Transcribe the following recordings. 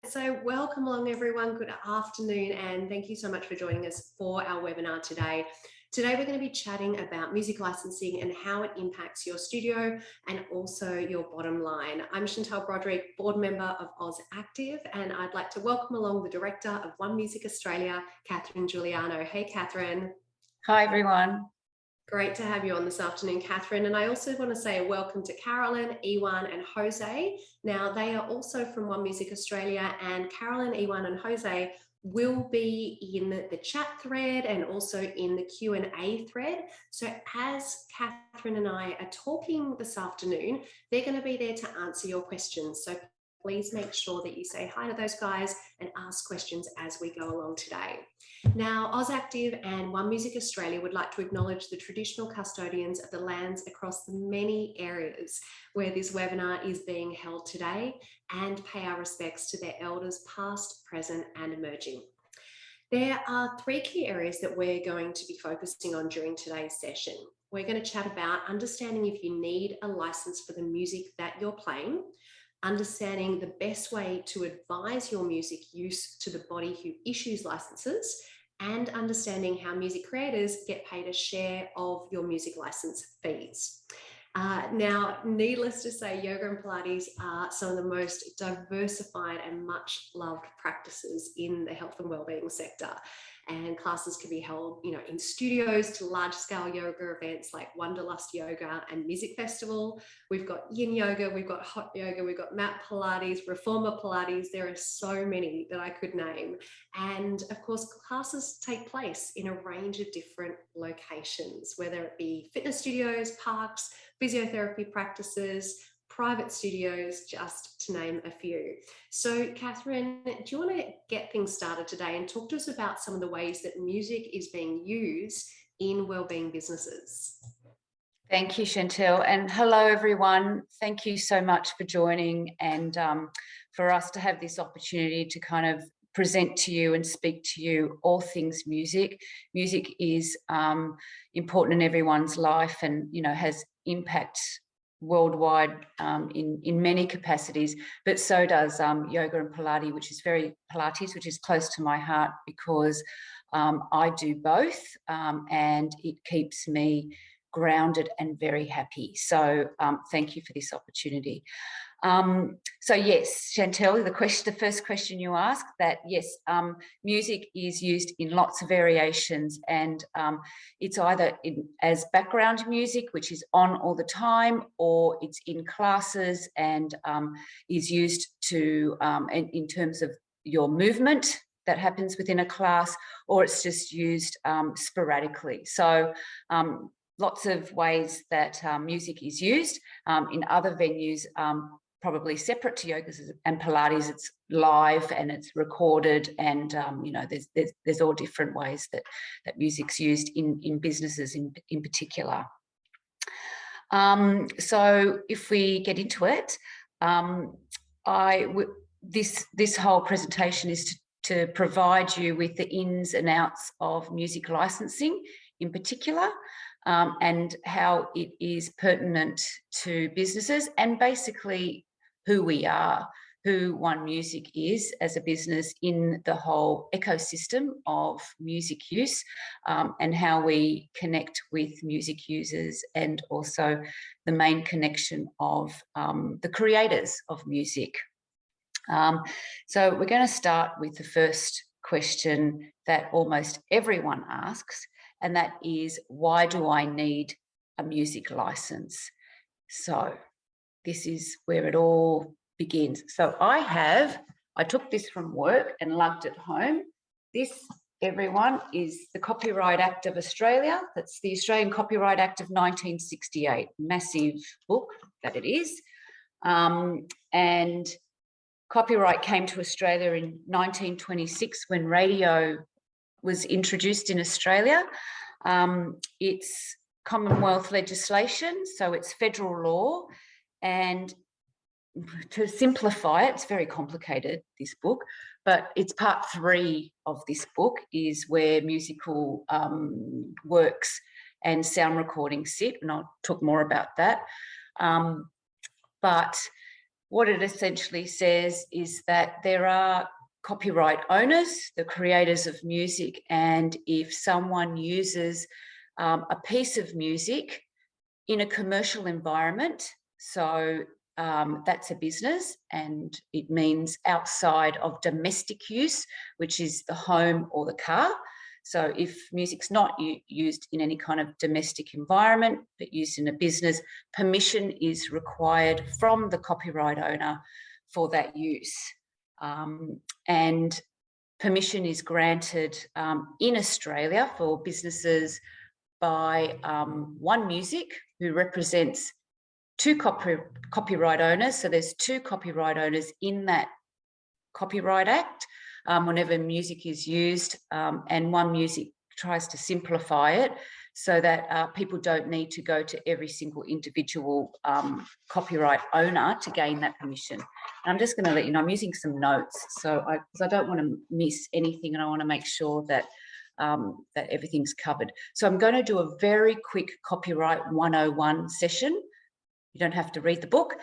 So welcome along everyone, good afternoon, and thank you so much for joining us for our webinar today. Today we're going to be chatting about music licensing and how it impacts your studio and also your bottom line. I'm Chantal Broderick, board member of Oz Active, and I'd like to welcome along the director of OneMusic Australia, Catherine Giuliano. Hey Catherine. Hi everyone. Great to have you on this afternoon, Catherine. And I also want to say a welcome to Carolyn, Ewan and Jose. Now, they are also from OneMusic Australia, and Carolyn, Ewan and Jose will be in the chat thread and also in the Q&A thread. So as Catherine and I are talking this afternoon, they're going to be there to answer your questions. So please make sure that you say hi to those guys and ask questions as we go along today. Now, Oz Active and OneMusic Australia would like to acknowledge the traditional custodians of the lands across the many areas where this webinar is being held today and pay our respects to their elders past, present and emerging. There are three key areas that we're going to be focusing on during today's session. We're going to chat about understanding if you need a license for the music that you're playing, understanding the best way to advise your music use to the body who issues licenses, and understanding how music creators get paid a share of your music license fees. Now, needless to say, yoga and Pilates are some of the most diversified and much loved practices in the health and wellbeing sector. And classes can be held, in studios to large-scale yoga events like Wanderlust Yoga and Music Festival. We've got Yin Yoga, we've got Hot Yoga, we've got Mat Pilates, Reformer Pilates. There are so many that I could name. And of course, classes take place in a range of different locations, whether it be fitness studios, parks, physiotherapy practices, private studios, just to name a few. So Catherine, do you want to get things started today and talk to us about some of the ways that music is being used in wellbeing businesses? Thank you, Chantal, and hello everyone. Thank you so much for joining and for us to have this opportunity to kind of present to you and speak to you all things music. Music is important in everyone's life and, has impact worldwide in many capacities, but so does yoga and Pilates, which is close to my heart because I do both and it keeps me grounded and very happy. So thank you for this opportunity. So yes, Chantal, the first question you asked, that yes, music is used in lots of variations, and it's either as background music, which is on all the time, or it's in classes and is used to in terms of your movement that happens within a class, or it's just used sporadically. So lots of ways that music is used. In other venues, probably separate to yoga and Pilates, it's live and it's recorded, and there's all different ways that music's used in businesses in particular. So if we get into it, this whole presentation is to provide you with the ins and outs of music licensing in particular, and how it is pertinent to businesses and basically who we are, who OneMusic is as a business in the whole ecosystem of music use, and how we connect with music users, and also the main connection of the creators of music. So we're going to start with the first question that almost everyone asks, and that is, why do I need a music license? So this is where it all begins. So I took this from work and lugged it home. This, everyone, is the Copyright Act of Australia. That's the Australian Copyright Act of 1968. Massive book that it is. And copyright came to Australia in 1926 when radio was introduced in Australia. It's Commonwealth legislation, so it's federal law. And to simplify it, it's very complicated, this book, but it's part 3 of this book is where musical works and sound recordings sit, and I'll talk more about that. But what it essentially says is that there are copyright owners, the creators of music, and if someone uses a piece of music in a commercial environment, so that's a business, and it means outside of domestic use, which is the home or the car. So if music's not used in any kind of domestic environment, but used in a business, permission is required from the copyright owner for that use. And permission is granted in Australia for businesses by OneMusic, who represents two copyright owners. So there's two copyright owners in that Copyright Act whenever music is used, and OneMusic tries to simplify it so that people don't need to go to every single individual copyright owner to gain that permission. And I'm just going to let you know, I'm using some notes, so because I don't want to miss anything, and I want to make sure that that everything's covered. So I'm going to do a very quick Copyright 101 session. You don't have to read the book,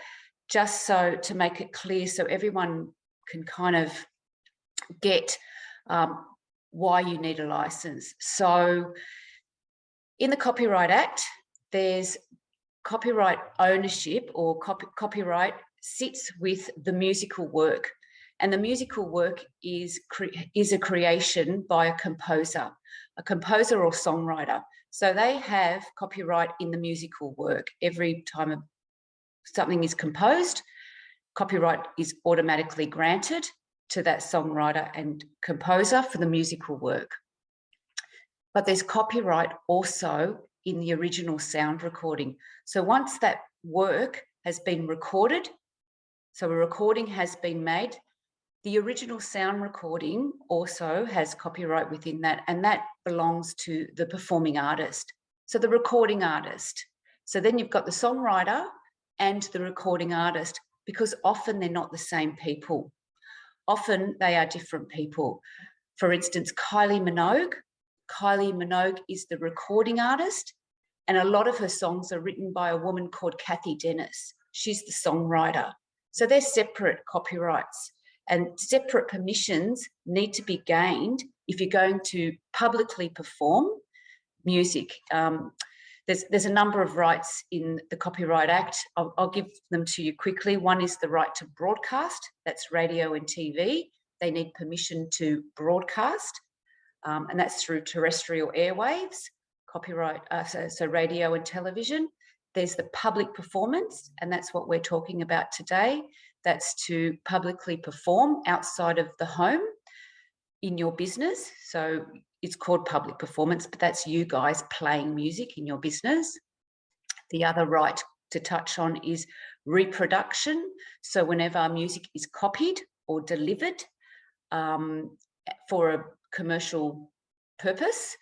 just so to make it clear so everyone can kind of get why you need a license. So in the Copyright Act, there's copyright ownership, or copyright sits with the musical work. And the musical work is a creation by a composer or songwriter. So they have copyright in the musical work. Every time something is composed, copyright is automatically granted to that songwriter and composer for the musical work. But there's copyright also in the original sound recording. So once that work has been recorded, so a recording has been made, the original sound recording also has copyright within that, and that belongs to the performing artist. So the recording artist. So then you've got the songwriter and the recording artist, because often they're not the same people. Often they are different people. For instance, Kylie Minogue is the recording artist, and a lot of her songs are written by a woman called Kathy Dennis. She's the songwriter. So they're separate copyrights, and separate permissions need to be gained if you're going to publicly perform music. There's a number of rights in the Copyright Act. I'll give them to you quickly. One is the right to broadcast. That's radio and TV. They need permission to broadcast, and that's through terrestrial airwaves, copyright, so radio and television. There's the public performance, and that's what we're talking about today. That's to publicly perform outside of the home in your business. So it's called public performance, but that's you guys playing music in your business. The other right to touch on is reproduction. So whenever music is copied or delivered for a commercial purpose,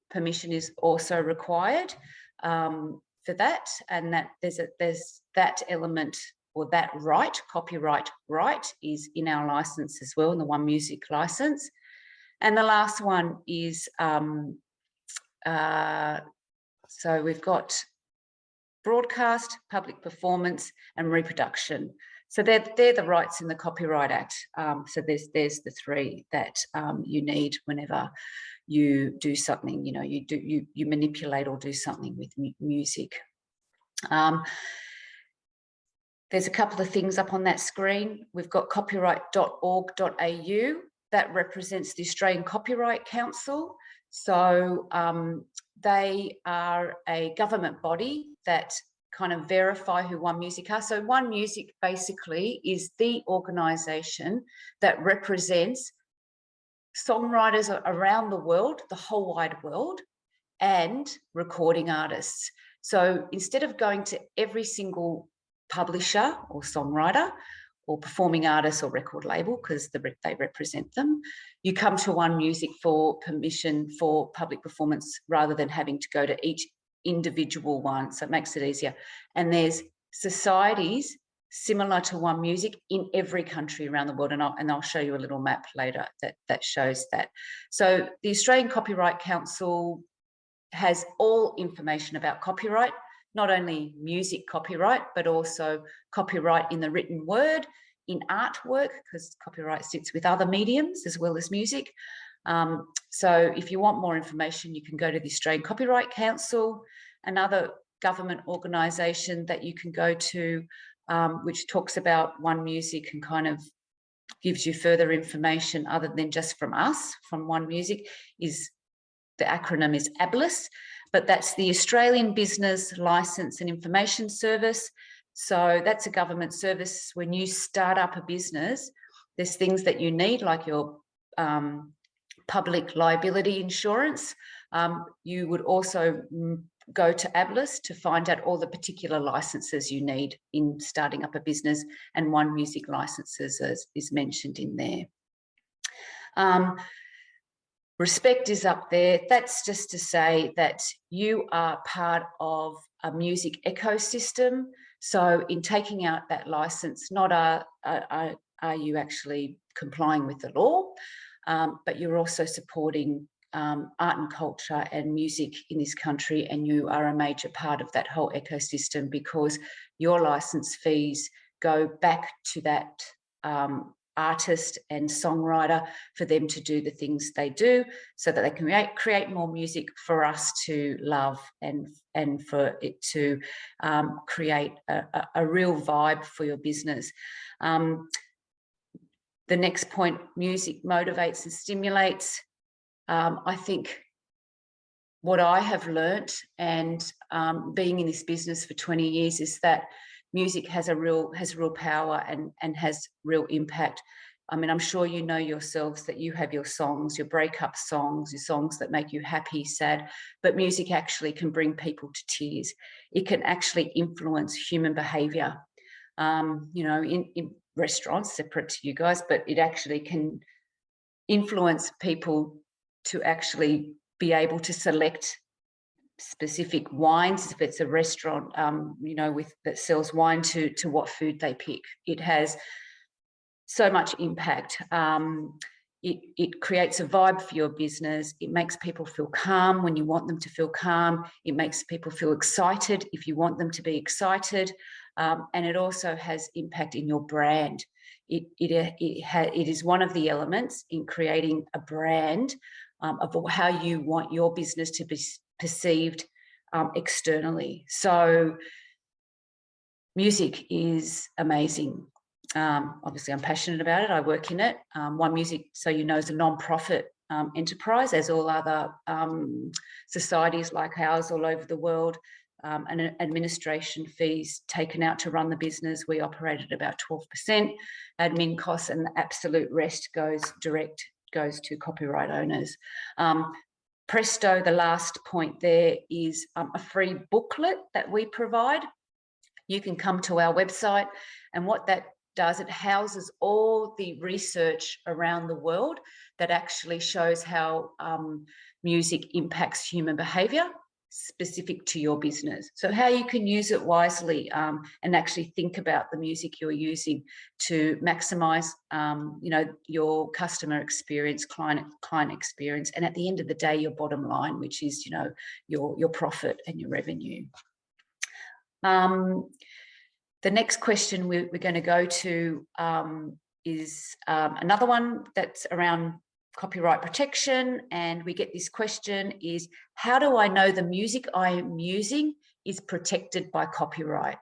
permission is also required for that, and that there's that element, or that right, copyright right, is in our license as well, in the OneMusic license. And the last one is, so we've got broadcast, public performance, and reproduction. So they're the rights in the Copyright Act. So there's the three that you need whenever you do something, you manipulate or do something with music. There's a couple of things up on that screen. We've got copyright.org.au. That represents the Australian Copyright Council. So they are a government body that kind of verify who OneMusic are. So OneMusic basically is the organisation that represents songwriters around the world, the whole wide world, and recording artists. So instead of going to every single publisher or songwriter or performing artist or record label, because they represent them, you come to OneMusic for permission for public performance rather than having to go to each individual one. So it makes it easier. And there's societies similar to OneMusic in every country around the world, and I'll show you a little map later that shows that. So the Australian Copyright Council has all information about copyright. not only music copyright, but also copyright in the written word, in artwork, because copyright sits with other mediums as well as music. So if you want more information, you can go to the Australian Copyright Council, another government organisation that you can go to, which talks about OneMusic and kind of gives you further information other than just from us, from OneMusic, is the acronym is ABLIS, but that's the Australian Business Licence and Information Service. So that's a government service. When you start up a business, there's things that you need, like your public liability insurance. You would also go to ABLIS to find out all the particular licenses you need in starting up a business, and OneMusic licenses is mentioned in there. Respect is up there. That's just to say that you are part of a music ecosystem. So in taking out that license, not are you actually complying with the law, but you're also supporting art and culture and music in this country, and you are a major part of that whole ecosystem, because your license fees go back to that artist and songwriter for them to do the things they do, so that they can create more music for us to love, and for it to create a real vibe for your business. The next point, music motivates and stimulates. I think what I have learnt, and being in this business for 20 years, is that music has real power and has real impact. I mean, I'm sure you know yourselves that you have your songs, your breakup songs, your songs that make you happy, sad, but music actually can bring people to tears. It can actually influence human behaviour. You know, in restaurants, separate to you guys, but it actually can influence people to actually be able to select specific wines. If it's a restaurant, you know, that sells wine, to what food they pick. It has so much impact. It creates a vibe for your business. It makes people feel calm when you want them to feel calm. It makes people feel excited if you want them to be excited. And it also has impact in your brand. It is one of the elements in creating a brand of how you want your business to be perceived externally. So music is amazing. Obviously, I'm passionate about it. I work in it. OneMusic, so you know, is a non-profit enterprise, as all other societies like ours all over the world. And administration fees taken out to run the business, we operate at about 12% admin costs, and the absolute rest goes to copyright owners. Presto, the last point there, is a free booklet that we provide. You can come to our website, and what that does, it houses all the research around the world that actually shows how music impacts human behaviour specific to your business. So how you can use it wisely, and actually think about the music you're using to maximise, you know, your customer experience, client experience, and at the end of the day, your bottom line, which is, you know, your profit and your revenue. The next question we're going to go to is another one that's around copyright protection, and we get this question is, how do I know the music I am using is protected by copyright?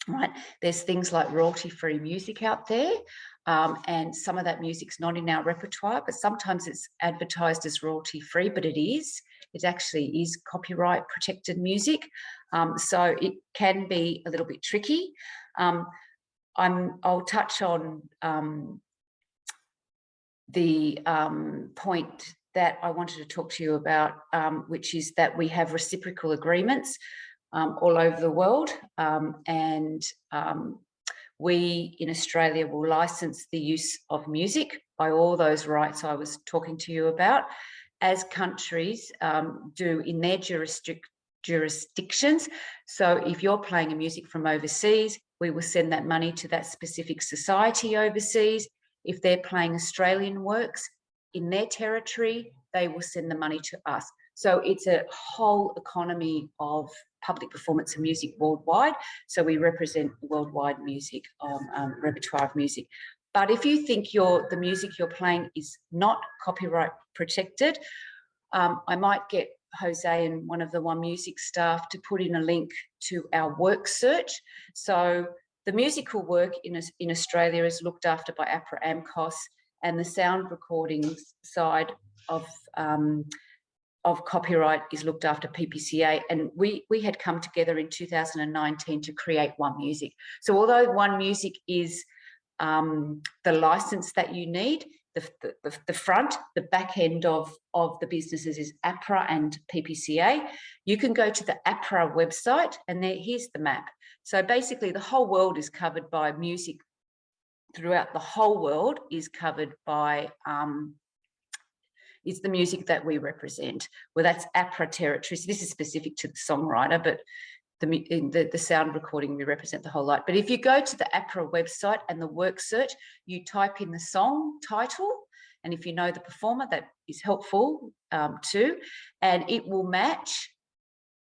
Right, there's things like royalty-free music out there, and some of that music's not in our repertoire, but sometimes it's advertised as royalty-free, but it actually is copyright protected music. So it can be a little bit tricky. I'll touch on the point that I wanted to talk to you about, which is that we have reciprocal agreements all over the world, and we in Australia will license the use of music by all those rights I was talking to you about, as countries do in their jurisdictions. So if you're playing a music from overseas, we will send that money to that specific society overseas. If they're playing Australian works in their territory, they will send the money to us. So it's a whole economy of public performance and music worldwide. So we represent worldwide music, repertoire of music. But if you think the music you're playing is not copyright protected, I might get Jose and one of the OneMusic staff to put in a link to our work search. So the musical work in Australia is looked after by APRA AMCOS, and the sound recording side of copyright is looked after PPCA. And we had come together in 2019 to create OneMusic. So although OneMusic is the license that you need, the front, the back end of the businesses is APRA and PPCA. You can go to the APRA website, and here's the map. So basically the whole world is covered by music. Throughout the whole world is covered by is the music that we represent. Well, that's APRA territory. So this is specific to the songwriter, but the sound recording, we represent the whole lot. But if you go to the APRA website and the work search, you type in the song title, and if you know the performer, that is helpful too, and it will match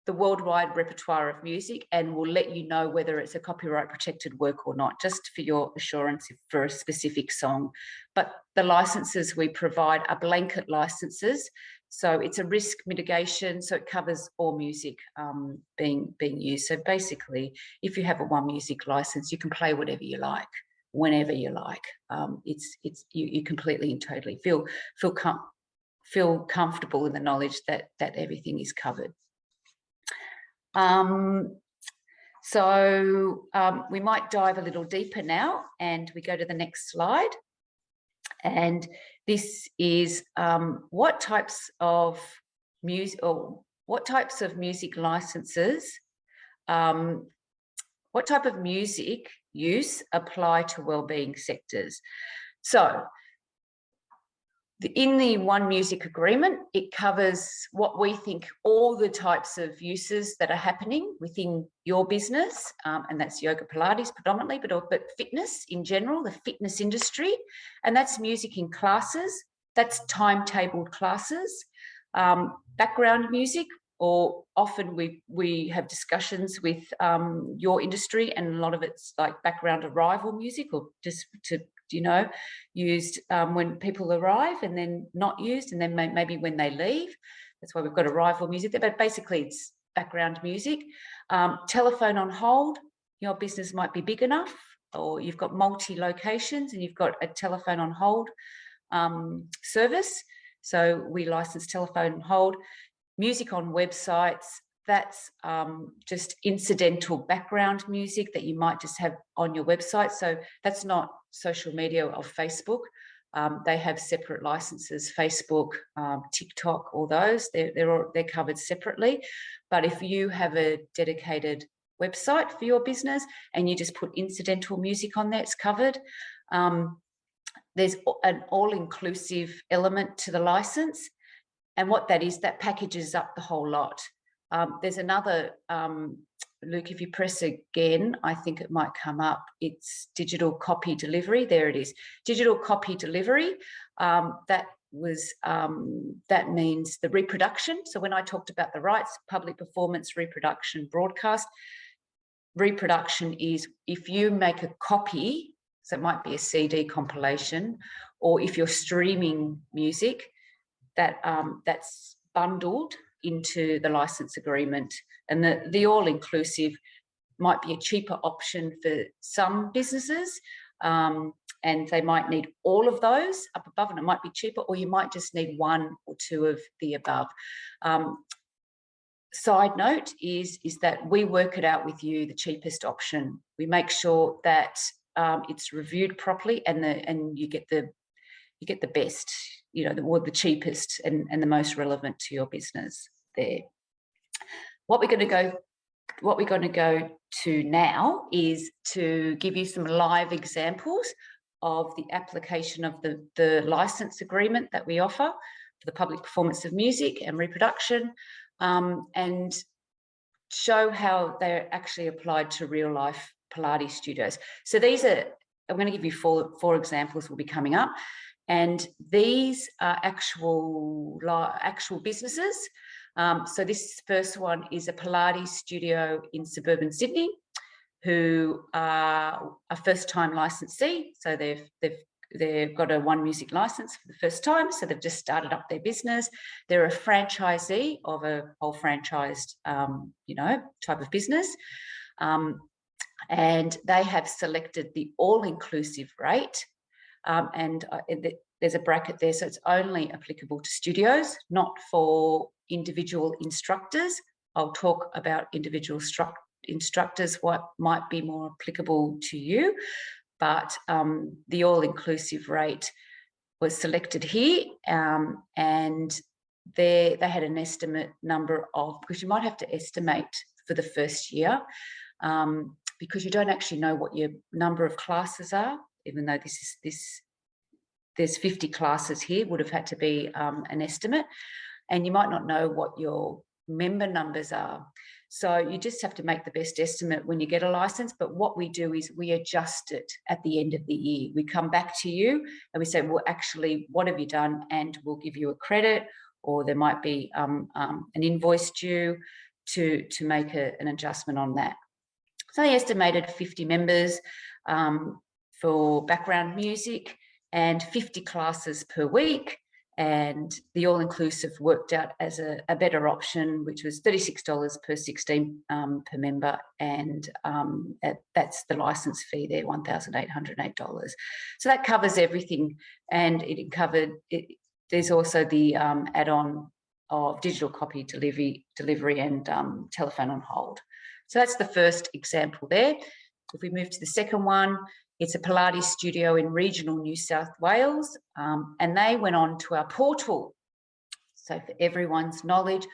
the worldwide repertoire of music and will let you know whether it's a copyright protected work or not, just for your assurance for a specific song. But the licenses we provide are blanket licenses. So it's a risk mitigation, so it covers all music being used. So basically, if you have a OneMusic license, you can play whatever you like, whenever you like. You completely and totally feel comfortable in the knowledge that everything is covered. We might dive a little deeper now, and we go to the next slide. And this is what types of music licenses, what type of music use apply to wellbeing sectors. So in the OneMusic agreement, it covers what we think all the types of uses that are happening within your business, and that's yoga, Pilates predominantly, but fitness in general, the fitness industry, and that's music in classes, that's timetabled classes, background music, or often we have discussions with your industry, and a lot of it's like background arrival music, or just to used when people arrive and then not used, and then maybe when they leave. That's why we've got arrival music there, but basically it's background music. Telephone on hold, your business might be big enough, or you've got multi-locations and you've got a telephone on hold service. So we license telephone on hold. Music on websites, that's just incidental background music that you might just have on your website. So that's not social media or Facebook. They have separate licenses, Facebook, TikTok, all those, they're covered separately. But if you have a dedicated website for your business and you just put incidental music on there, it's covered. There's an all-inclusive element to the license. And what that is, that packages up the whole lot. There's another, Luke, if you press again, I think it might come up. It's digital copy delivery. There it is. Digital copy delivery. That means the reproduction. So when I talked about the rights, public performance, reproduction, broadcast, reproduction is if you make a copy, so it might be a CD compilation, or if you're streaming music, that's bundled into the license agreement. And the all-inclusive might be a cheaper option for some businesses, and they might need all of those up above, and it might be cheaper, or you might just need one or two of the above. Side note is that we work it out with you, the cheapest option. We make sure that it's reviewed properly, and you get the best, the cheapest and the most relevant to your business there. What we're going to go to now is to give you some live examples of the application of the license agreement that we offer for the public performance of music and reproduction, and show how they're actually applied to real life Pilates studios. So I'm going to give you four examples will be coming up. And these are actual businesses. So this first one is a Pilates studio in suburban Sydney, who are a first-time licensee. So they've got a OneMusic license for the first time. So they've just started up their business. They're a franchisee of a whole franchised, type of business. And they have selected the all-inclusive rate. There's a bracket there, so it's only applicable to studios, not for individual instructors. I'll talk about individual instructors, what might be more applicable to you, but the all-inclusive rate was selected here, and they had an estimate number of, because you might have to estimate for the first year, because you don't actually know what your number of classes are, even though there's 50 classes here, would have had to be an estimate, and you might not know what your member numbers are. So you just have to make the best estimate when you get a license. But what we do is we adjust it at the end of the year. We come back to you and we say, well, actually, what have you done? And we'll give you a credit, or there might be an invoice due to make an adjustment on that. So they estimated 50 members for background music and 50 classes per week. And the all-inclusive worked out as a better option, which was $36 per 16 per member. And that's the license fee there, $1,808. So that covers everything. And it covered, there's also the add-on of digital copy delivery and telephone on hold. So that's the first example there. If we move to the second one, it's a Pilates studio in regional New South Wales, and they went on to our portal. So for everyone's knowledge,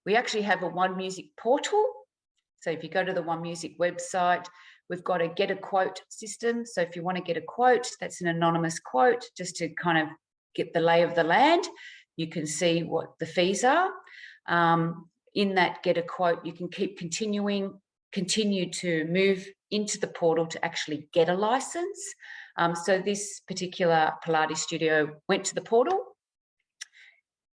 we actually have a OneMusic portal. So if you go to the OneMusic website, we've got a get a quote system. So if you want to get a quote, that's an anonymous quote, just to kind of get the lay of the land. You can see what the fees are. In that get a quote, you can continue to move into the portal to actually get a license. So this particular Pilates studio went to the portal.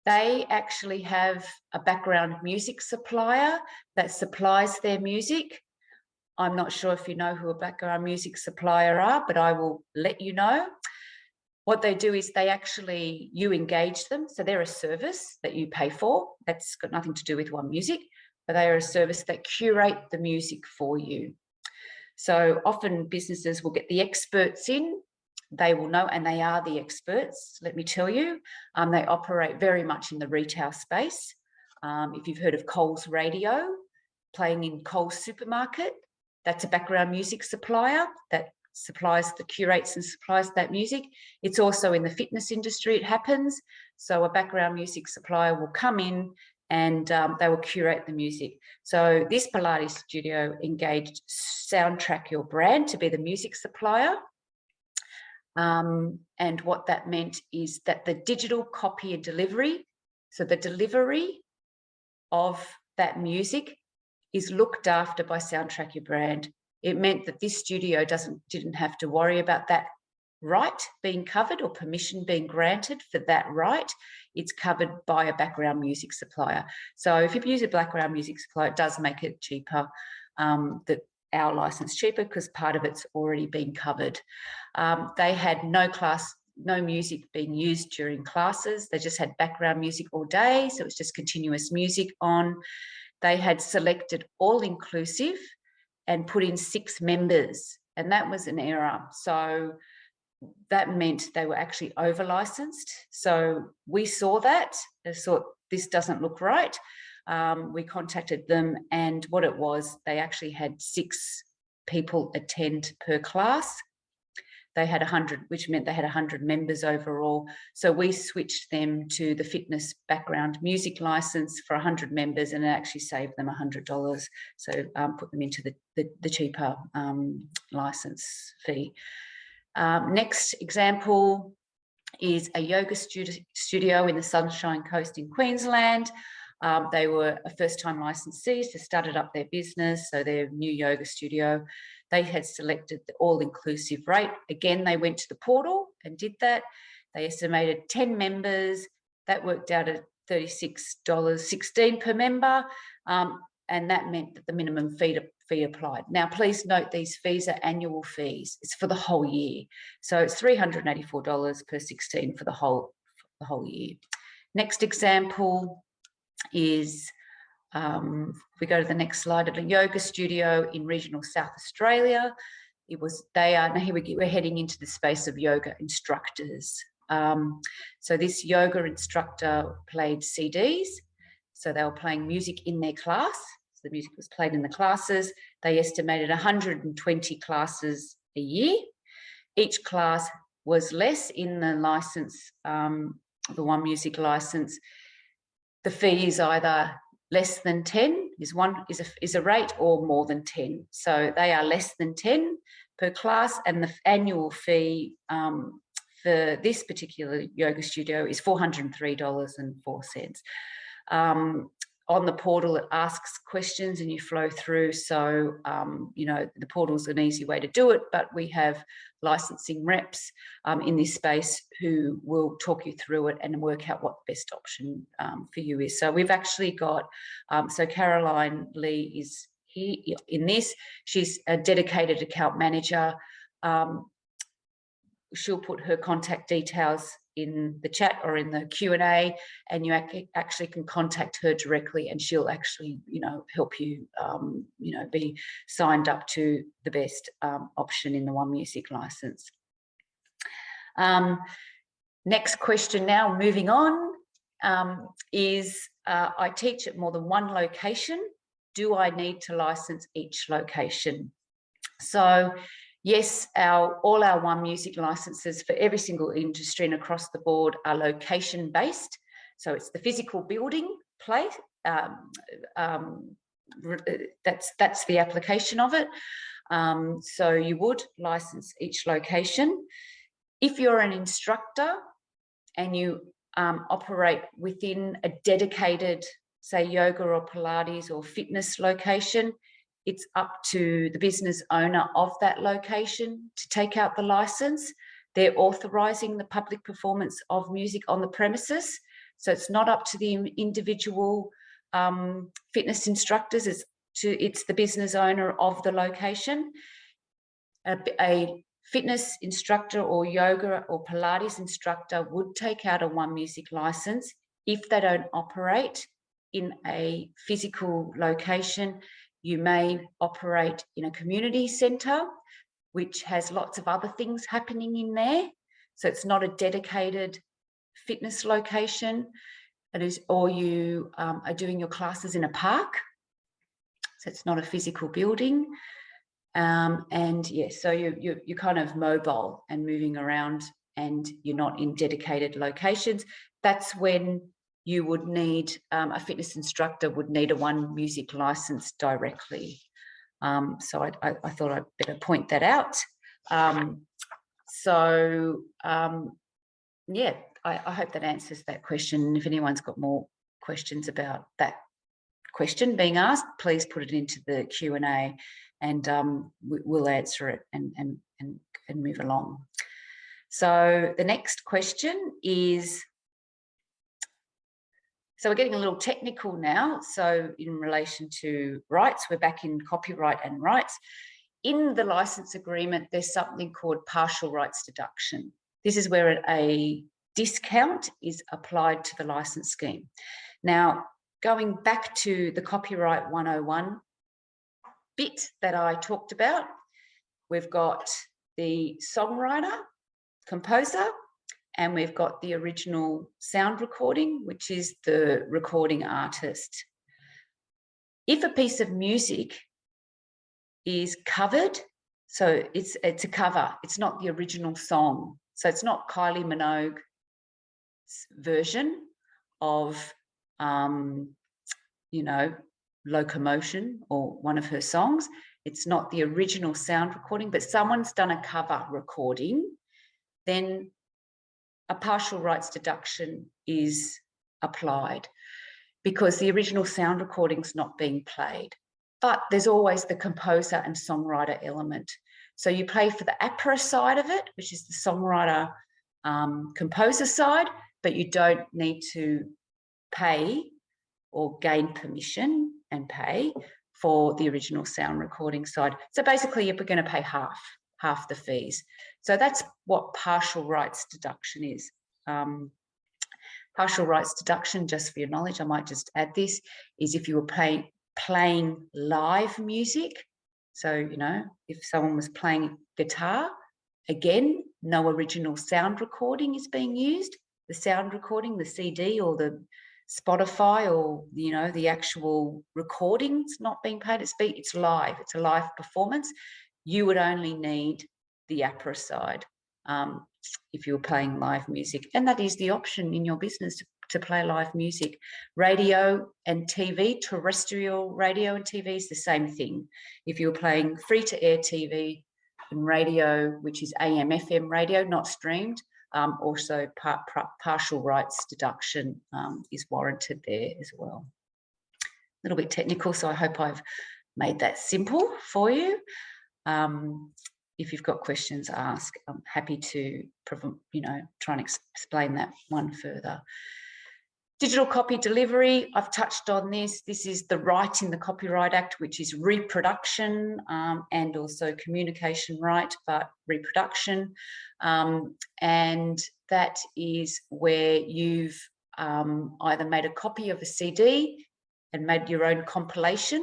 They actually have a background music supplier that supplies their music. I'm not sure if you know who a background music supplier are, but I will let you know. What they do is you engage them. So they're a service that you pay for. That's got nothing to do with OneMusic, but they are a service that curate the music for you. So often businesses will get the experts in. They will know, and they are the experts, let me tell you. They operate very much in the retail space. If you've heard of Coles Radio, playing in Coles Supermarket, that's a background music supplier that curates and supplies that music. It's also in the fitness industry, it happens. So a background music supplier will come in and they will curate the music. So this Pilates studio engaged Soundtrack Your Brand to be the music supplier. And what that meant is that the digital copy and delivery, so the delivery of that music is looked after by Soundtrack Your Brand. It meant that this studio didn't have to worry about that right being covered or permission being granted for that right. It's covered by a background music supplier. So if you use a background music supplier, it does make it cheaper, our license cheaper, because part of it's already been covered. They had no music being used during classes. They just had background music all day. So it's just continuous music on. They had selected all-inclusive and put in 6 members, and that was an error. So that meant they were actually over-licensed. So we saw that and thought, this doesn't look right. We contacted them, and what it was, they actually had 6 people attend per class. They had 100, which meant they had 100 members overall. So we switched them to the fitness background music license for 100 members, and it actually saved them $100. So put them into the cheaper license fee. Next example is a yoga studio in the Sunshine Coast in Queensland. They were a first-time licensee, so started up their business, so their new yoga studio. They had selected the all-inclusive rate. Again, they went to the portal and did that. They estimated 10 members. That worked out at $36.16 per member, and that meant that the minimum fee applied. Now, please note these fees are annual fees. It's for the whole year. So it's $384 per 16 for the whole year. Next example is, we go to the next slide, of a yoga studio in regional South Australia. Now here we're heading into the space of yoga instructors. So this yoga instructor played CDs. So they were playing music in their class. So the music was played in the classes. They estimated 120 classes a year. Each class was less in the license, the OneMusic license. The fee is either less than 10 is a rate, or more than 10. So they are less than 10 per class, and the annual fee for this particular yoga studio is $403.04. On the portal, it asks questions and you flow through. So, the portal's an easy way to do it, but we have licensing reps in this space who will talk you through it and work out what the best option for you is. So we've actually got, so Caroline Lee is here in this. She's a dedicated account manager. She'll put her contact details in the chat or in the Q&A, and you actually can contact her directly, and she'll actually, help you, be signed up to the best option in the OneMusic license. Next question now, moving on, is I teach at more than one location. Do I need to license each location? So yes, all our OneMusic licenses for every single industry and across the board are location-based. So it's the physical building place. That's the application of it. So you would license each location. If you're an instructor and you operate within a dedicated, say, yoga or Pilates or fitness location, it's up to the business owner of that location to take out the license. They're authorising the public performance of music on the premises. So it's not up to the individual fitness instructors. It's the business owner of the location. A fitness instructor or yoga or Pilates instructor would take out a OneMusic license if they don't operate in a physical location. You may operate in a community centre, which has lots of other things happening in there. So it's not a dedicated fitness location. Or you are doing your classes in a park. So it's not a physical building. And yes, so you're kind of mobile and moving around, and you're not in dedicated locations. That's when you would need, a fitness instructor would need a OneMusic license directly. So I thought I'd better point that out. Yeah, I hope that answers that question. And if anyone's got more questions about that question being asked, please put it into the Q&A, and we'll answer it and move along. So the next question is, so we're getting a little technical now. So in relation to rights, we're back in copyright and rights. In the license agreement, there's something called partial rights deduction. This is where a discount is applied to the license scheme. Now, going back to the Copyright 101 bit that I talked about, we've got the songwriter, composer, and we've got the original sound recording, which is the recording artist. If a piece of music is covered, so it's a cover, it's not the original song. So it's not Kylie Minogue's version of, Locomotion or one of her songs. It's not the original sound recording, but someone's done a cover recording, then a partial rights deduction is applied because the original sound recording's not being played. But there's always the composer and songwriter element. So you pay for the APRA side of it, which is the songwriter composer side, but you don't need to pay or gain permission and pay for the original sound recording side. So basically, you're going to pay half the fees. So that's what partial rights deduction is. Partial rights deduction, just for your knowledge, I might just add this, is if you were playing live music. So, you know, if someone was playing guitar, again, no original sound recording is being used. The sound recording, the CD or the Spotify or, you know, the actual recording's not being paid. It's live. It's a live performance. You would only need the APRA side if you were playing live music. And that is the option in your business to play live music. Radio and TV, terrestrial radio and TV is the same thing. If you were playing free-to-air TV and radio, which is AM, FM radio, not streamed, also partial rights deduction is warranted there as well. A little bit technical, so I hope I've made that simple for you. If you've got questions, ask. I'm happy to, you know, try and explain that one further. Digital copy delivery, I've touched on this. This is the right in the Copyright Act, which is reproduction and also communication right, but reproduction. And that is where you've either made a copy of a CD and made your own compilation.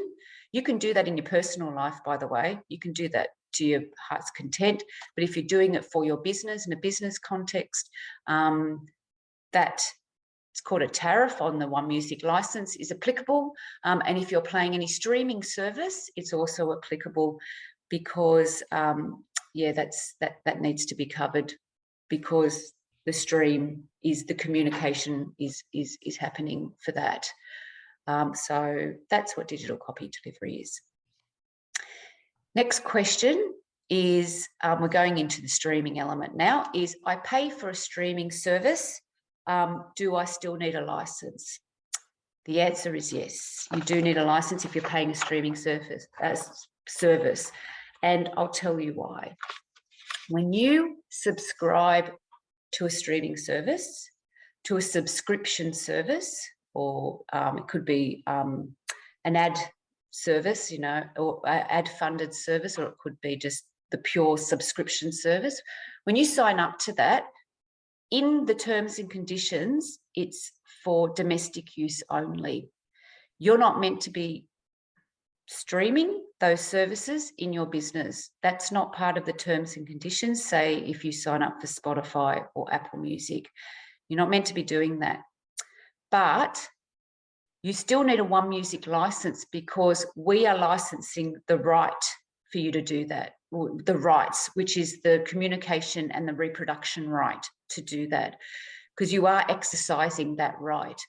You can do that in your personal life, by the way. You can do that to your heart's content. But if you're doing it for your business in a business context, that it's called a tariff on the OneMusic license is applicable. And if you're playing any streaming service, it's also applicable because, yeah, that needs to be covered because the stream is the communication is happening for that. So that's what digital copy delivery is. Next question is, we're going into the streaming element now, is I pay for a streaming service. Do I still need a license? The answer is yes. You do need a license if you're paying a streaming service. And I'll tell you why. When you subscribe to a streaming service, to a subscription service, or it could be an ad service, you know, or ad-funded service, or it could be just the pure subscription service. When you sign up to that, in the terms and conditions, it's for domestic use only. You're not meant to be streaming those services in your business. That's not part of the terms and conditions. Say if you sign up for Spotify or Apple Music, you're not meant to be doing that. But you still need a OneMusic license because we are licensing the right for you to do that, the rights, which is the communication and the reproduction right to do that, because you are exercising that right.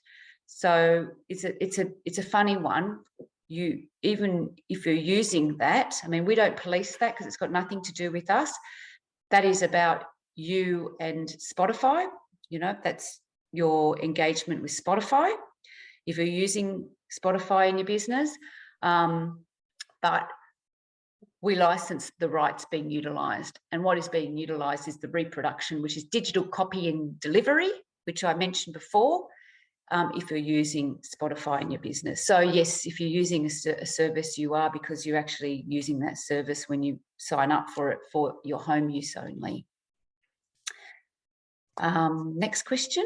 So it's a funny one. You, even if you're using that, I mean, we don't police that because it's got nothing to do with us. That is about you and Spotify. You know, that's your engagement with Spotify. If you're using Spotify in your business, but we license the rights being utilised. And what is being utilised is the reproduction, which is digital copy and delivery, which I mentioned before, if you're using Spotify in your business. So yes, if you're using a service, you are, because you're actually using that service when you sign up for it for your home use only. Next question.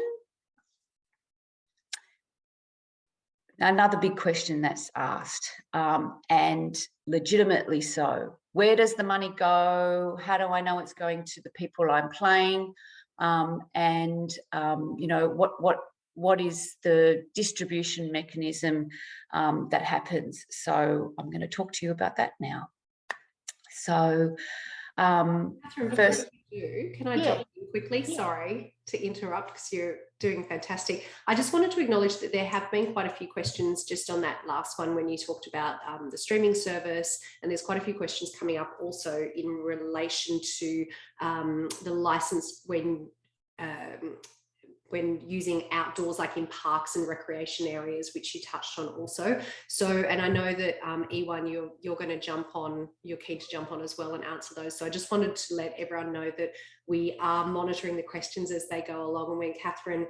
Another big question that's asked, and legitimately so. Where does the money go? How do I know it's going to the people I'm playing? And you know, what is the distribution mechanism that happens? So I'm going to talk to you about that now. So Catherine, first, can I jump in quickly? Yeah. Sorry to interrupt because you're doing fantastic. I just wanted to acknowledge that there have been quite a few questions just on that last one when you talked about the streaming service, and there's quite a few questions coming up also in relation to the license when when using outdoors, like in parks and recreation areas, which you touched on also. So, and I know that E1, you're going to jump on, you're keen to jump on as well and answer those. So I just wanted to let everyone know that we are monitoring the questions as they go along. And when Catherine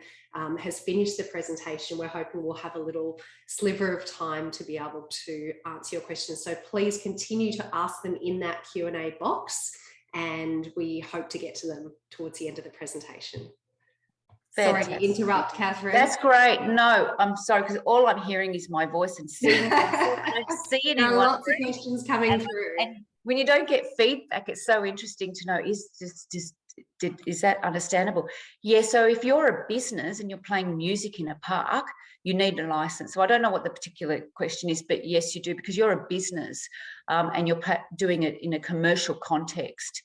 has finished the presentation, we're hoping we'll have a little sliver of time to be able to answer your questions. So please continue to ask them in that Q&A box, and we hope to get to them towards the end of the presentation. Fantastic. Sorry to interrupt, Catherine. That's great. No, I'm sorry, because all I'm hearing is my voice and seeing. I don't see anyone. There are lots of questions coming through. And when you don't get feedback, it's so interesting to know, is that understandable? Yeah, so if you're a business and you're playing music in a park, you need a license. So I don't know what the particular question is, but yes, you do, because you're a business and you're doing it in a commercial context.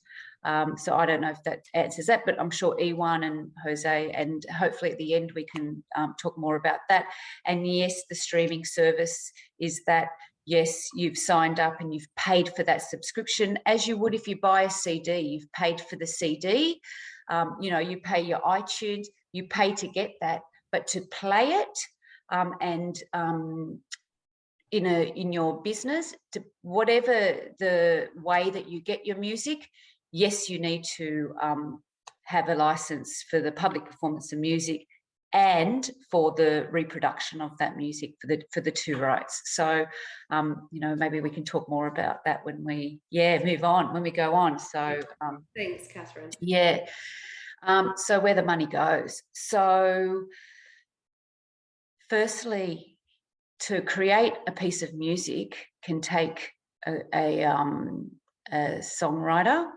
So I don't know if that answers that, but I'm sure Ewan and Jose, and hopefully at the end we can talk more about that. And yes, the streaming service is that, yes, you've signed up and you've paid for that subscription, as you would if you buy a CD. You've paid for the CD, you know, you pay your iTunes, you pay to get that, but to play it in your business, to whatever the way that you get your music, yes, you need to have a license for the public performance of music and for the reproduction of that music for the two rights. So, you know, maybe we can talk more about that when we move on, when we go on. So, thanks, Catherine. Yeah. So where the money goes. So, firstly, to create a piece of music can take a songwriter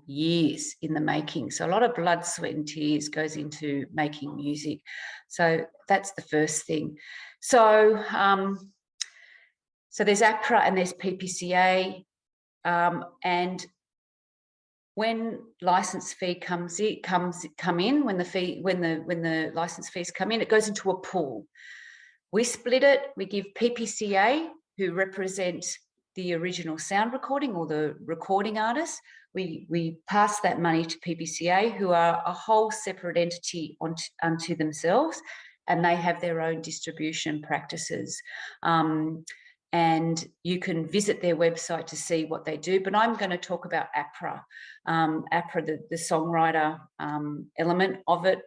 years in the making. So a lot of blood, sweat and tears goes into making music. So that's the first thing. So so there's APRA and there's PPCA, and when license fee come in, when the license fees come in, it goes into a pool. We split it. We give PPCA, who represent the original sound recording or the recording artist, we pass that money to PPCA, who are a whole separate entity unto themselves, and they have their own distribution practices. And you can visit their website to see what they do. But I'm going to talk about APRA, APRA, the songwriter element of it,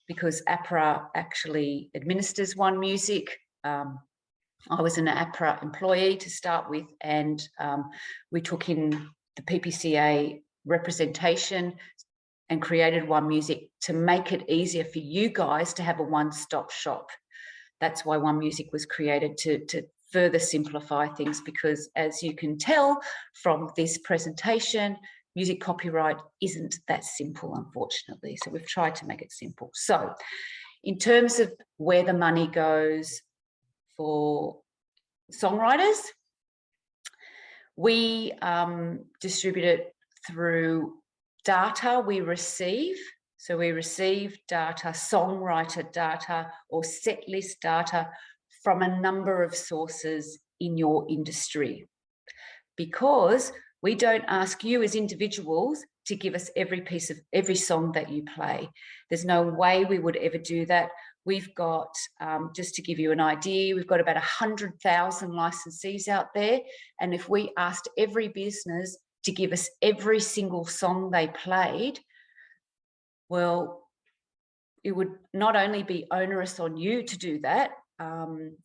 because APRA actually administers OneMusic. I was an APRA employee to start with, and we took in the PPCA representation and created OneMusic to make it easier for you guys to have a one-stop shop. That's why OneMusic was created, to further simplify things, because as you can tell from this presentation, music copyright isn't that simple, unfortunately. So we've tried to make it simple. So in terms of where the money goes for songwriters, we distribute it through data we receive. So we receive data, songwriter data or set list data from a number of sources in your industry, because we don't ask you as individuals to give us every song that you play. There's no way we would ever do that. We've got, just to give you an idea, we've got about 100,000 licensees out there. And if we asked every business to give us every single song they played, well, it would not only be onerous on you to do that,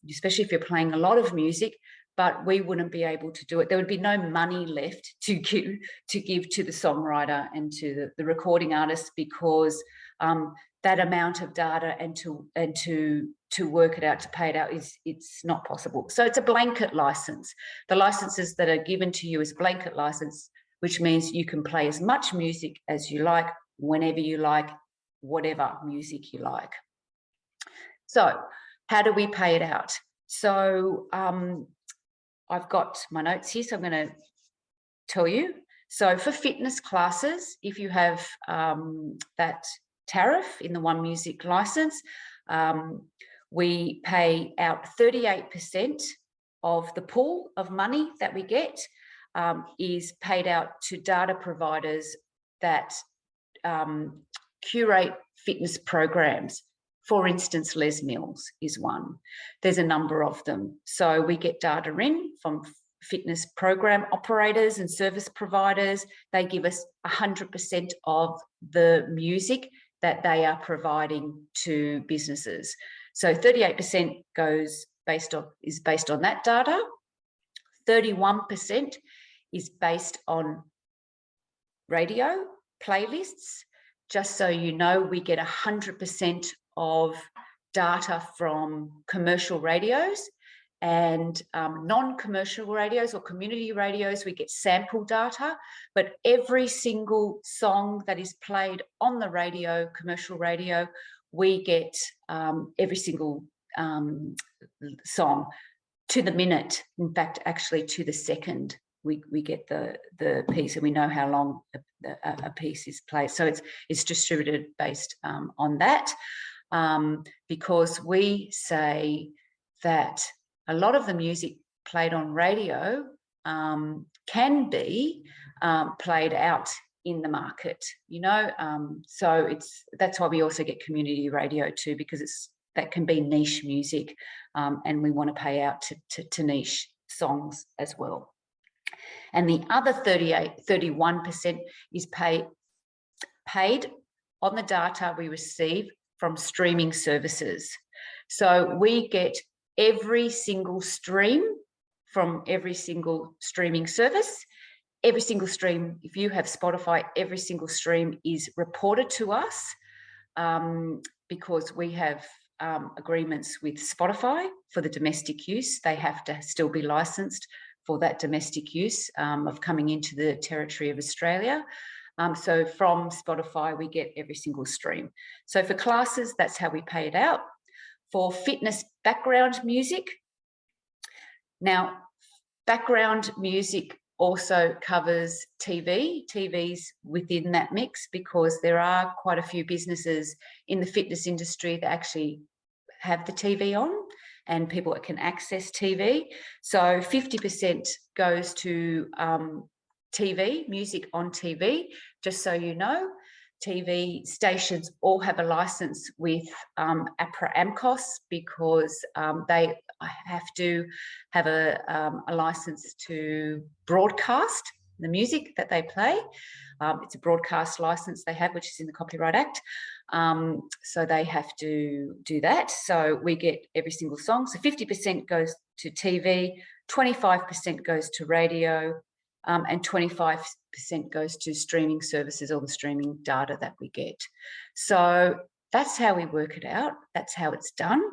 especially if you're playing a lot of music, but we wouldn't be able to do it. There would be no money left to give to the songwriter and to the recording artist, because that amount of data and to work it out, to pay it out, it's not possible. So it's a blanket license. The licenses that are given to you is blanket license, which means you can play as much music as you like, whenever you like, whatever music you like. So how do we pay it out? So I've got my notes here, so I'm going to tell you. So for fitness classes, if you have that tariff in the OneMusic license, we pay out 38% of the pool of money that we get is paid out to data providers that curate fitness programs. For instance, Les Mills is one. There's a number of them. So we get data in from fitness program operators and service providers. They give us 100% of the music that they are providing to businesses. So 38% is based on that data. 31% is based on radio playlists. Just so you know, we get 100% of data from commercial radios, and non-commercial radios or community radios, we get sample data, but every single song that is played on the radio, commercial radio, we get every single song to the minute. In fact, actually to the second, we get the piece, and we know how long a piece is played. So it's distributed based on that, because we say that a lot of the music played on radio can be played out in the market, you know. So that's why we also get community radio too, because that can be niche music, and we want to pay out to niche songs as well. And the other 31% is paid on the data we receive from streaming services. So we get every single stream from every single streaming service. Every single stream, if you have Spotify, every single stream is reported to us, because we have agreements with Spotify for the domestic use. They have to still be licensed for that domestic use of coming into the territory of Australia. So from Spotify, we get every single stream. So for classes, that's how we pay it out. For fitness background music, now background music also covers TV. TV's within that mix, because there are quite a few businesses in the fitness industry that actually have the TV on, and people can access TV. So 50% goes to TV, music on TV. Just so you know, TV stations all have a license with APRA AMCOS, because they have to have a license to broadcast the music that they play. It's a broadcast license they have, which is in the Copyright Act. So they have to do that. So we get every single song. So 50% goes to TV, 25% goes to radio, and 25% goes to streaming services, or the streaming data that we get. So that's how we work it out. That's how it's done.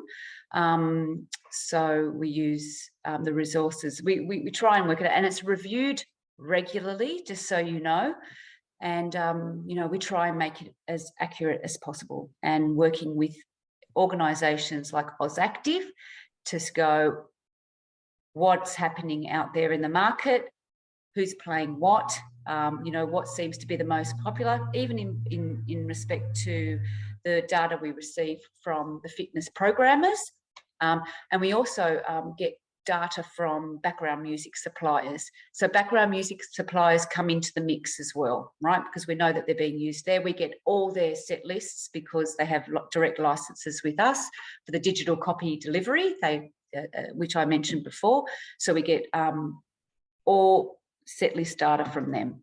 So we use the resources. We try and work it out, and it's reviewed regularly, just so you know. And, you know, we try and make it as accurate as possible, and working with organisations like AusActive to go, what's happening out there in the market, who's playing what, you know, what seems to be the most popular, even in respect to the data we receive from the fitness programmers. And we also get data from background music suppliers. So background music suppliers come into the mix as well, right? Because we know that they're being used there. We get all their set lists because they have direct licenses with us for the digital copy delivery, which I mentioned before. So we get all set list data from them.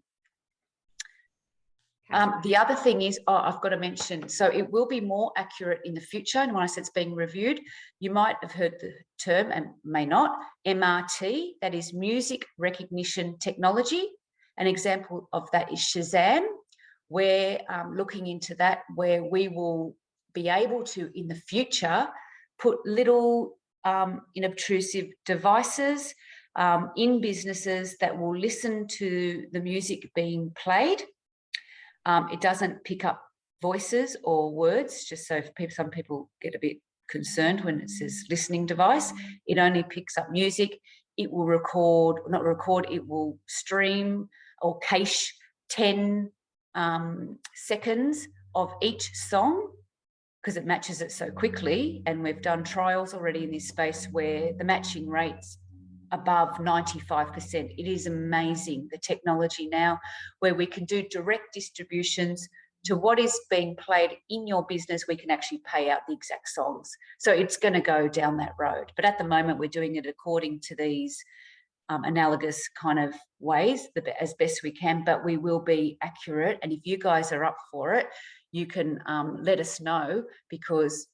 The other thing is, I've got to mention, so it will be more accurate in the future. And when I said it's being reviewed, you might have heard the term, and may not, MRT, that is music recognition technology. An example of that is Shazam. We're looking into that, where we will be able to, in the future, put little inobtrusive devices in businesses that will listen to the music being played. It doesn't pick up voices or words, just so some people get a bit concerned when it says listening device. It only picks up music. It will it will stream or cache 10 seconds of each song, because it matches it so quickly. And we've done trials already in this space where the matching rates above 95%. It is amazing, the technology now, where we can do direct distributions to what is being played in your business, we can actually pay out the exact songs. So it's going to go down that road. But at the moment, we're doing it according to these analogous kind of ways as best we can, but we will be accurate. And if you guys are up for it, you can let us know, because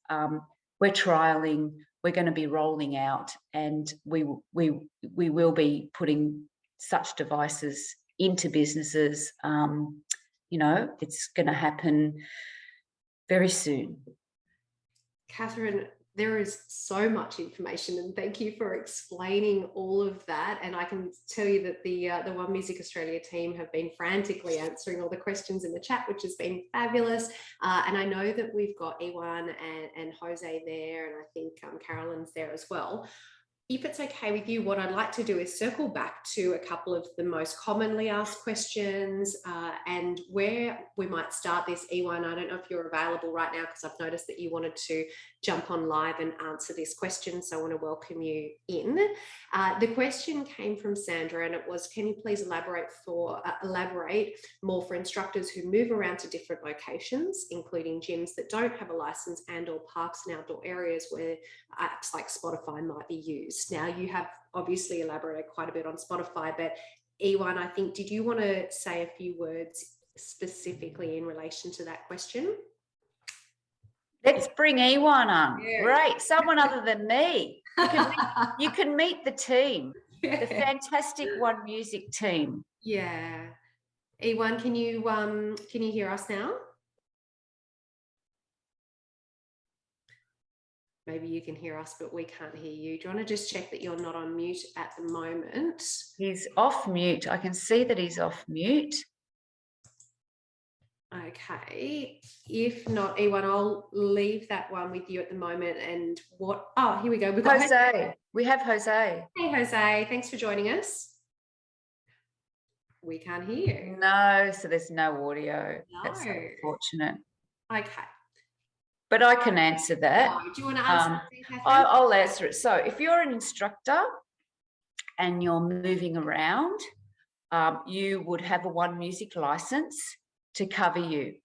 we're trialing, we're going to be rolling out, and we will be putting such devices into businesses. You know, it's going to happen very soon. Catherine, there is so much information, and thank you for explaining all of that. And I can tell you that the OneMusic Australia team have been frantically answering all the questions in the chat, which has been fabulous. And I know that we've got Ewan and Jose there, and I think Carolyn's there as well. If it's okay with you, what I'd like to do is circle back to a couple of the most commonly asked questions and where we might start this. Ewan, I don't know if you're available right now, because I've noticed that you wanted to jump on live and answer this question, so I want to welcome you in. The question came from Sandra, and it was, can you please elaborate more for instructors who move around to different locations, including gyms that don't have a license and or parks and outdoor areas where apps like Spotify might be used? Now, you have obviously elaborated quite a bit on Spotify, but Ewan, I think, did you want to say a few words specifically in relation to that question? Let's bring Ewan on. Yeah. Great, someone other than me. You can meet the team, the fantastic OneMusic team. Yeah. Ewan, can you hear us now? Maybe you can hear us, but we can't hear you. Do you want to just check that you're not on mute at the moment? He's off mute. I can see that he's off mute. Okay. If not, Ewan, I'll leave that one with you at the moment. And oh, here we go. We've got Jose. We have Jose. Hey, Jose. Thanks for joining us. We can't hear you. No, so there's no audio. No. That's unfortunate. Okay. But I can answer that. Oh, do you want to answer that, I'll answer it. So if you're an instructor and you're moving around, you would have a OneMusic license to cover you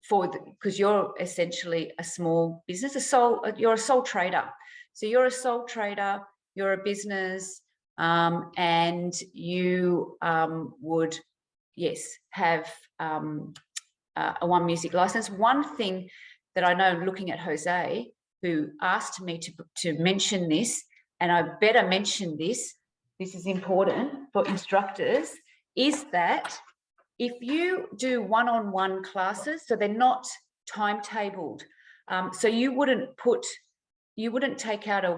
because you're essentially a small business, you're a sole trader. So you're a sole trader, you're a business, and you would, yes, have a OneMusic license. One thing that I know, looking at Jose, who asked me to mention this, and I better mention this is important for instructors, is that if you do one-on-one classes, so they're not timetabled, so you wouldn't take out a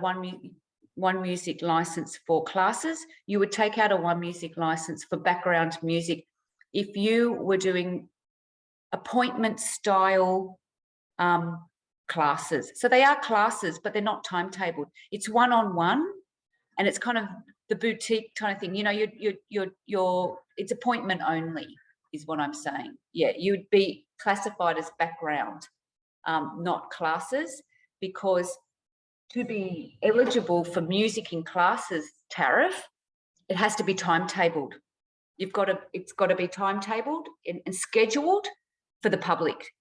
OneMusic license for classes, you would take out a OneMusic license for background music if you were doing appointment style classes. So they are classes, but they're not timetabled. It's one-on-one, and it's kind of the boutique kind of thing. You know, it's appointment only is what I'm saying. Yeah, you'd be classified as background, not classes, because to be eligible for music in classes tariff, it has to be timetabled. It's got to be timetabled and scheduled for the public,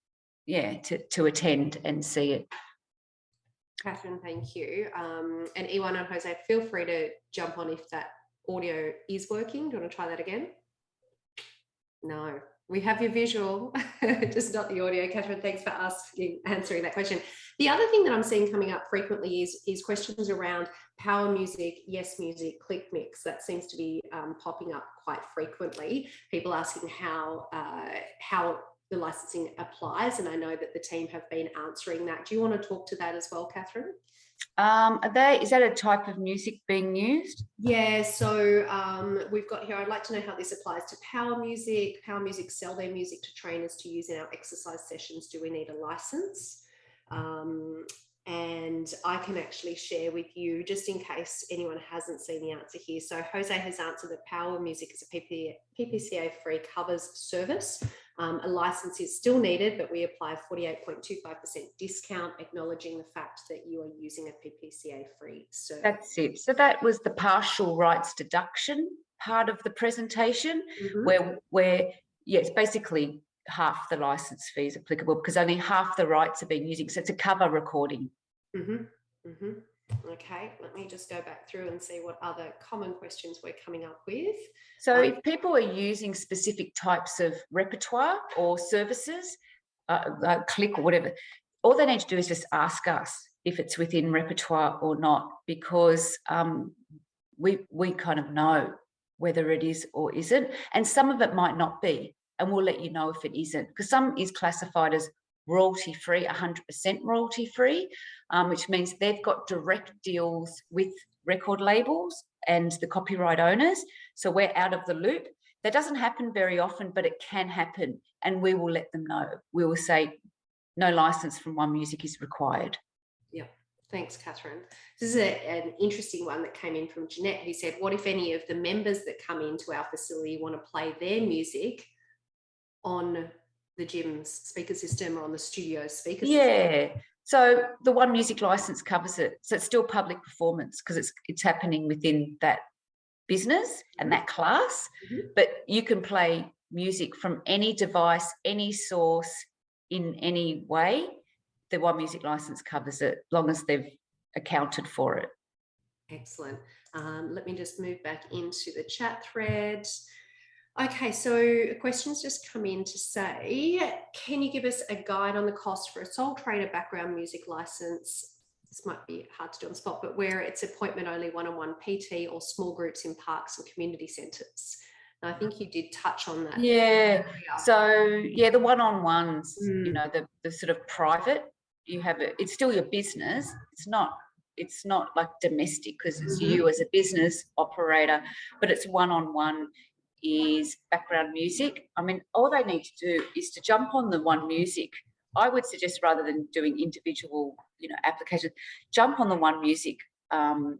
yeah, to attend and see it. Catherine, thank you. And Ewan and Jose, feel free to jump on if that audio is working. Do you want to try that again? No, we have your visual, just not the audio. Catherine, thanks for answering that question. The other thing that I'm seeing coming up frequently is questions around Power Music, Yes Music, Click Mix. That seems to be popping up quite frequently. People asking how the licensing applies, and I know that the team have been answering that. Do you want to talk to that as well, Catherine? Is that a type of music being used? Yeah, so we've got here, I'd like to know how this applies to Power Music. Power Music sell their music to trainers to use in our exercise sessions. Do we need a license? And I can actually share with you, just in case anyone hasn't seen the answer here. So Jose has answered that Power Music is a PPCA-free covers service. A license is still needed, but we apply 48.25% discount, acknowledging the fact that you are using a PPCA-free service. That's it. So that was the partial rights deduction part of the presentation, where yeah, it's basically half the license fee is applicable because only half the rights are being used. So it's a cover recording. Okay, let me just go back through and see what other common questions we're coming up with. So if people are using specific types of repertoire or services, click or whatever, all they need to do is just ask us if it's within repertoire or not, because we kind of know whether it is or isn't, and some of it might not be, and we'll let you know if it isn't, because some is classified as royalty free, 100% royalty free, which means they've got direct deals with record labels and the copyright owners, so we're out of the loop. That doesn't happen very often, but it can happen, and we will let them know. We will say no license from OneMusic is required. Yeah, thanks, Catherine. This is an interesting one that came in from Jeanette, who said, what if any of the members that come into our facility want to play their music on the gym's speaker system or on the studio speaker system? Yeah, so the OneMusic license covers it. So it's still public performance because it's happening within that business and that class, but you can play music from any device, any source, in any way. The OneMusic license covers it, as long as they've accounted for it. Excellent. Let me just move back into the chat thread. Okay, so questions just come in to say, can you give us a guide on the cost for a sole trader background music license? This might be hard to do on the spot, but where it's appointment only, one-on-one PT or small groups in parks and community centres. And I think you did touch on that. Yeah. So yeah, the one-on-ones, you know, the sort of private, you have it. It's still your business. It's not like domestic because it's you as a business operator, but it's one-on-one. Is background music. I mean, all they need to do is to jump on the OneMusic. I would suggest, rather than doing individual, you know, applications, jump on the OneMusic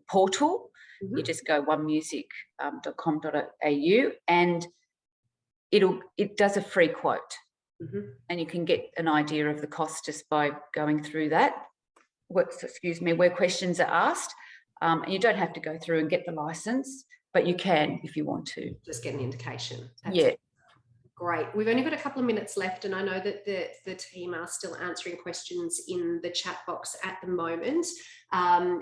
portal. You just go onemusic.com.au and it does a free quote, and you can get an idea of the cost just by going through that. Where questions are asked, and you don't have to go through and get the license, but you can if you want to. Just get an indication. Yeah. Great. We've only got a couple of minutes left, and I know that the team are still answering questions in the chat box at the moment.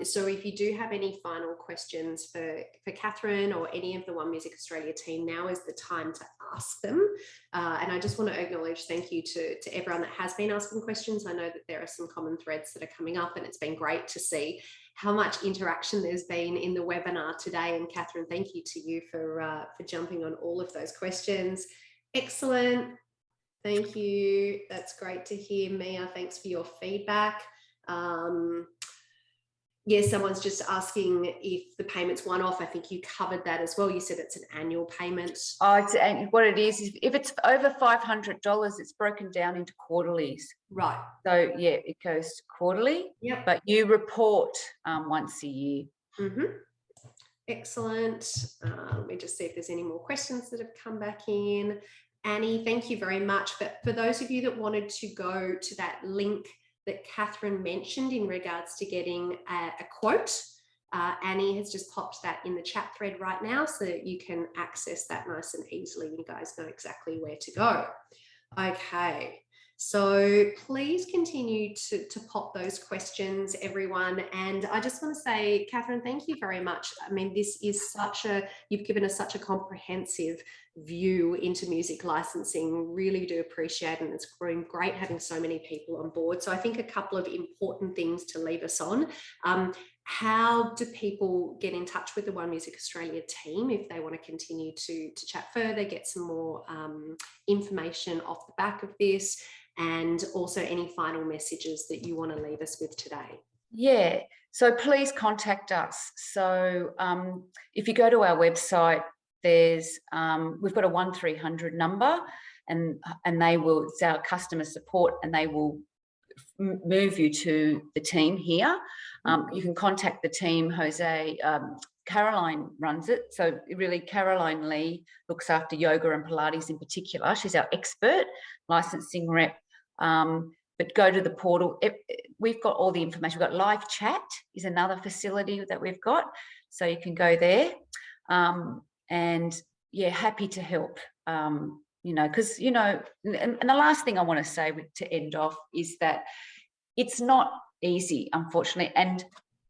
So if you do have any final questions for Catherine or any of the OneMusic Australia team, now is the time to ask them. And I just want to acknowledge thank you to everyone that has been asking questions. I know that there are some common threads that are coming up, and it's been great to see how much interaction there's been in the webinar today. And Catherine, thank you to you for jumping on all of those questions. Excellent. Thank you. That's great to hear, Mia. Thanks for your feedback. Yeah, someone's just asking if the payment's one-off. I think you covered that as well. You said it's an annual payment. Oh, what it is if it's over $500, it's broken down into quarterlies. Right. So yeah, it goes quarterly. Yep. But you report once a year. Excellent. Let me just see if there's any more questions that have come back in. Annie, thank you very much. But for those of you that wanted to go to that link that Catherine mentioned in regards to getting a quote, Annie has just popped that in the chat thread right now so that you can access that nice and easily. You guys know exactly where to go. Okay. So please continue to pop those questions, everyone. And I just want to say, Catherine, thank you very much. I mean, this is you've given us such a comprehensive view into music licensing. Really do appreciate it. And it's been great having so many people on board. So I think a couple of important things to leave us on. How do people get in touch with the OneMusic Australia team if they want to continue to chat further, get some more information off the back of this? And also any final messages that you want to leave us with today? Yeah, so please contact us. So if you go to our website, there's we've got a 1300 number, and it's our customer support, and they will move you to the team here. You can contact the team. Jose, Caroline runs it. So really, Caroline Lee looks after yoga and Pilates in particular. She's our expert licensing rep. But go to the portal. We've got all the information. We've got live chat is another facility that we've got. So you can go there. And yeah, happy to help. because, and the last thing I want to say to end off is that it's not easy, unfortunately. And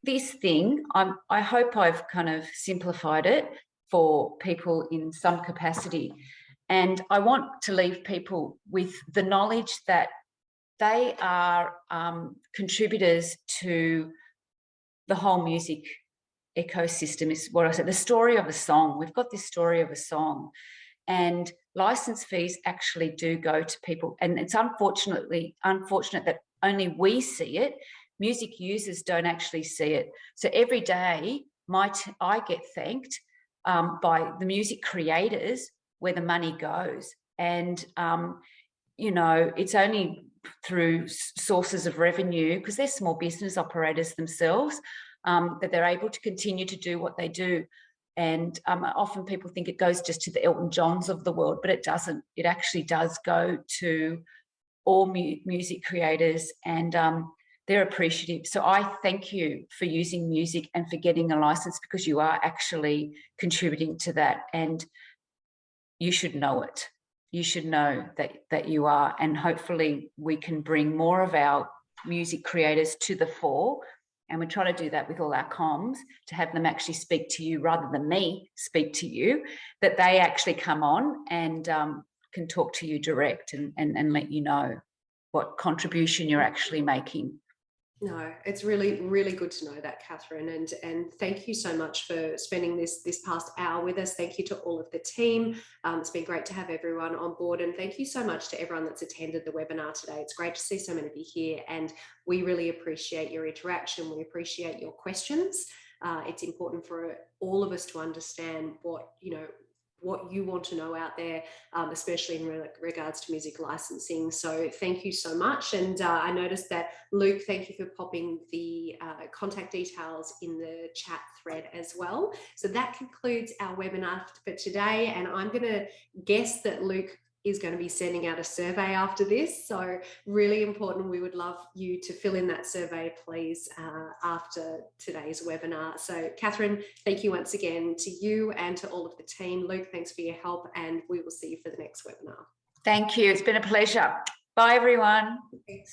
this thing, I hope I've kind of simplified it for people in some capacity. And I want to leave people with the knowledge that they are contributors to the whole music ecosystem, is what I said, the story of a song. We've got this story of a song, and license fees actually do go to people. And it's unfortunate that only we see it. Music users don't actually see it. So every day I get thanked by the music creators where the money goes. And, it's only through sources of revenue, because they're small business operators themselves, that they're able to continue to do what they do. And often people think it goes just to the Elton Johns of the world, but it doesn't. It actually does go to all music creators, and they're appreciative. So I thank you for using music and for getting a license, because you are actually contributing to that, and you should know it. You should know that you are, and hopefully we can bring more of our music creators to the fore. And we try to do that with all our comms, to have them actually speak to you rather than me speak to you, that they actually come on and can talk to you direct and let you know what contribution you're actually making. No, it's really, really good to know that, Catherine. And thank you so much for spending this past hour with us. Thank you to all of the team. It's been great to have everyone on board. And thank you so much to everyone that's attended the webinar today. It's great to see so many of you here. And we really appreciate your interaction. We appreciate your questions. It's important for all of us to understand what you want to know out there, especially in regards to music licensing. So thank you so much. And I noticed that, Luke, thank you for popping the contact details in the chat thread as well. So that concludes our webinar for today. And I'm going to guess that Luke is going to be sending out a survey after this. So really important. We would love you to fill in that survey, please, after today's webinar. So Catherine, thank you once again to you and to all of the team. Luke, thanks for your help, and we will see you for the next webinar. Thank you. It's been a pleasure. Bye, everyone. Thanks.